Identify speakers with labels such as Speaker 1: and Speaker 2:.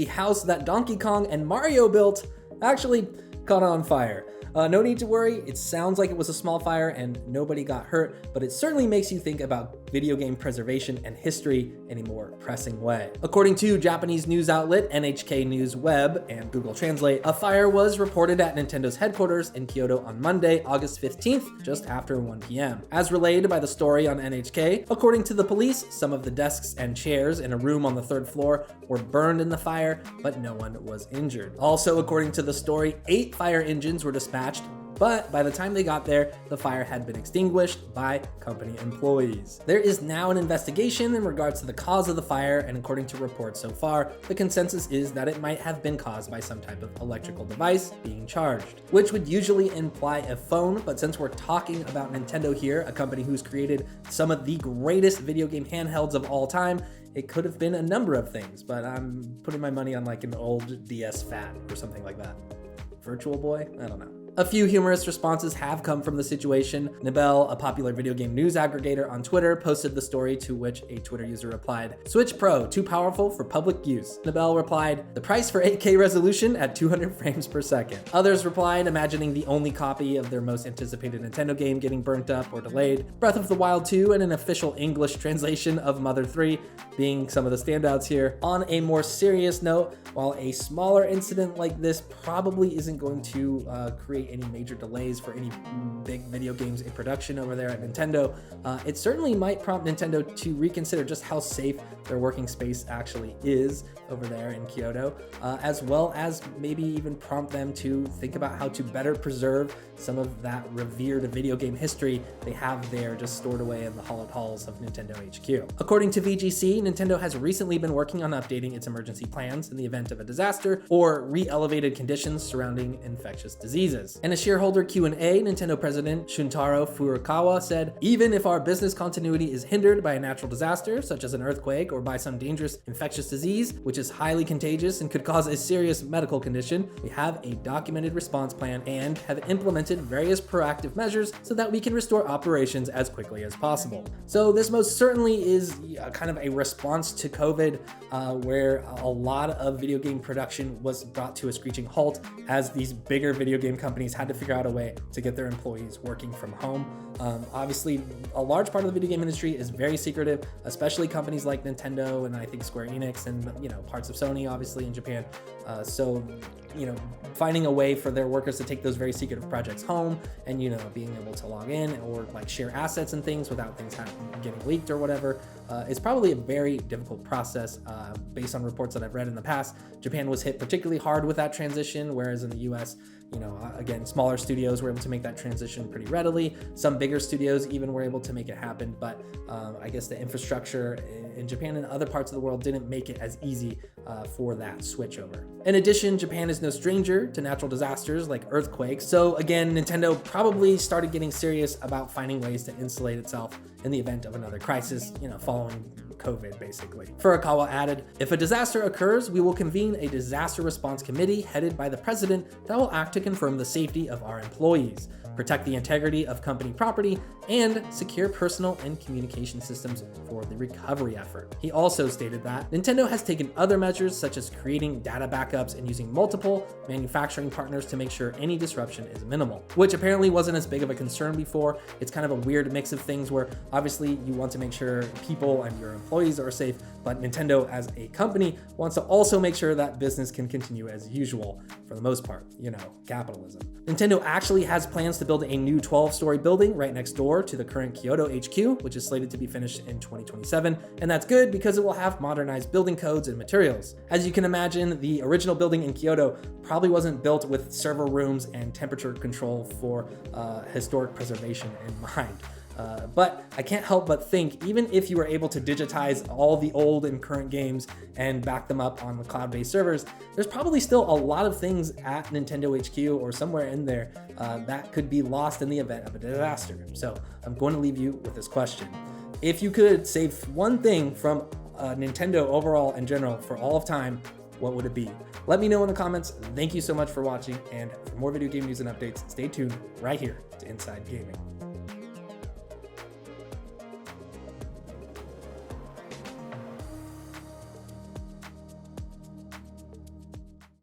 Speaker 1: the house that Donkey Kong and Mario built actually caught on fire. No need to worry, it sounds like it was a small fire and nobody got hurt, but it certainly makes you think about video game preservation and history in a more pressing way. According to Japanese news outlet NHK News Web and Google Translate, a fire was reported at Nintendo's headquarters in Kyoto on Monday, August 15th, just after 1 p.m. As relayed by the story on NHK, according to the police, some of the desks and chairs in a room on the 3rd floor were burned in the fire, but no one was injured. Also, according to the story, 8 fire engines were dispatched, but by the time they got there, the fire had been extinguished by company employees. There is now an investigation in regards to the cause of the fire, and according to reports so far, the consensus is that it might have been caused by some type of electrical device being charged, which would usually imply a phone, but since we're talking about Nintendo here, a company who's created some of the greatest video game handhelds of all time, it could have been a number of things, but I'm putting my money on like an old DS Fat or something like that. Virtual Boy? I don't know. A few humorous responses have come from the situation. Nibel, a popular video game news aggregator on Twitter, posted the story, to which a Twitter user replied, "Switch Pro, too powerful for public use." Nibel replied, "The price for 8K resolution at 200 frames per second." Others replied, imagining the only copy of their most anticipated Nintendo game getting burnt up or delayed, Breath of the Wild 2 and an official English translation of Mother 3 being some of the standouts here. On a more serious note, while a smaller incident like this probably isn't going to create any major delays for any big video games in production over there at Nintendo, it certainly might prompt Nintendo to reconsider just how safe their working space actually is over there in Kyoto, as well as maybe even prompt them to think about how to better preserve some of that revered video game history they have there just stored away in the hallowed halls of Nintendo HQ. According to VGC, Nintendo has recently been working on updating its emergency plans in the event of a disaster or re-elevated conditions surrounding infectious diseases. In a shareholder Q&A, Nintendo president Shuntaro Furukawa said, "Even if our business continuity is hindered by a natural disaster, such as an earthquake or by some dangerous infectious disease, which is highly contagious and could cause a serious medical condition, we have a documented response plan and have implemented various proactive measures so that we can restore operations as quickly as possible." So this most certainly is kind of a response to COVID, where a lot of video game production was brought to a screeching halt as these bigger video game companies had to figure out a way to get their employees working from home. Obviously, a large part of the video game industry is very secretive, especially companies like Nintendo and I think Square Enix and parts of Sony, obviously in Japan. So finding a way for their workers to take those very secretive projects home and being able to log in or like share assets and things without things getting leaked or whatever is probably a very difficult process. Based on reports that I've read in the past, Japan was hit particularly hard with that transition, whereas in the US, again, smaller studios were able to make that transition pretty readily. Some bigger studios even were able to make it happen, but I guess the infrastructure in Japan and other parts of the world didn't make it as easy for that switchover. In addition, Japan is no stranger to natural disasters like earthquakes, so again, Nintendo probably started getting serious about finding ways to insulate itself in the event of another crisis, following COVID, basically. Furukawa added, "If a disaster occurs, we will convene a disaster response committee headed by the president that will act to confirm the safety of our employees, protect the integrity of company property, and secure personal and communication systems for the recovery effort." He also stated that Nintendo has taken other measures such as creating data backups and using multiple manufacturing partners to make sure any disruption is minimal, which apparently wasn't as big of a concern before. It's kind of a weird mix of things where obviously you want to make sure people and your employees are safe, but Nintendo as a company wants to also make sure that business can continue as usual for the most part, capitalism. Nintendo actually has plans to build a new 12-story building right next door to the current Kyoto HQ, which is slated to be finished in 2027, and that's good because it will have modernized building codes and materials. As you can imagine, the original building in Kyoto probably wasn't built with server rooms and temperature control for historic preservation in mind. But I can't help but think, even if you were able to digitize all the old and current games and back them up on the cloud-based servers, there's probably still a lot of things at Nintendo HQ or somewhere in there that could be lost in the event of a disaster. So I'm going to leave you with this question. If you could save one thing from Nintendo overall in general for all of time, what would it be? Let me know in the comments. Thank you so much for watching, and for more video game news and updates, stay tuned right here to Inside Gaming.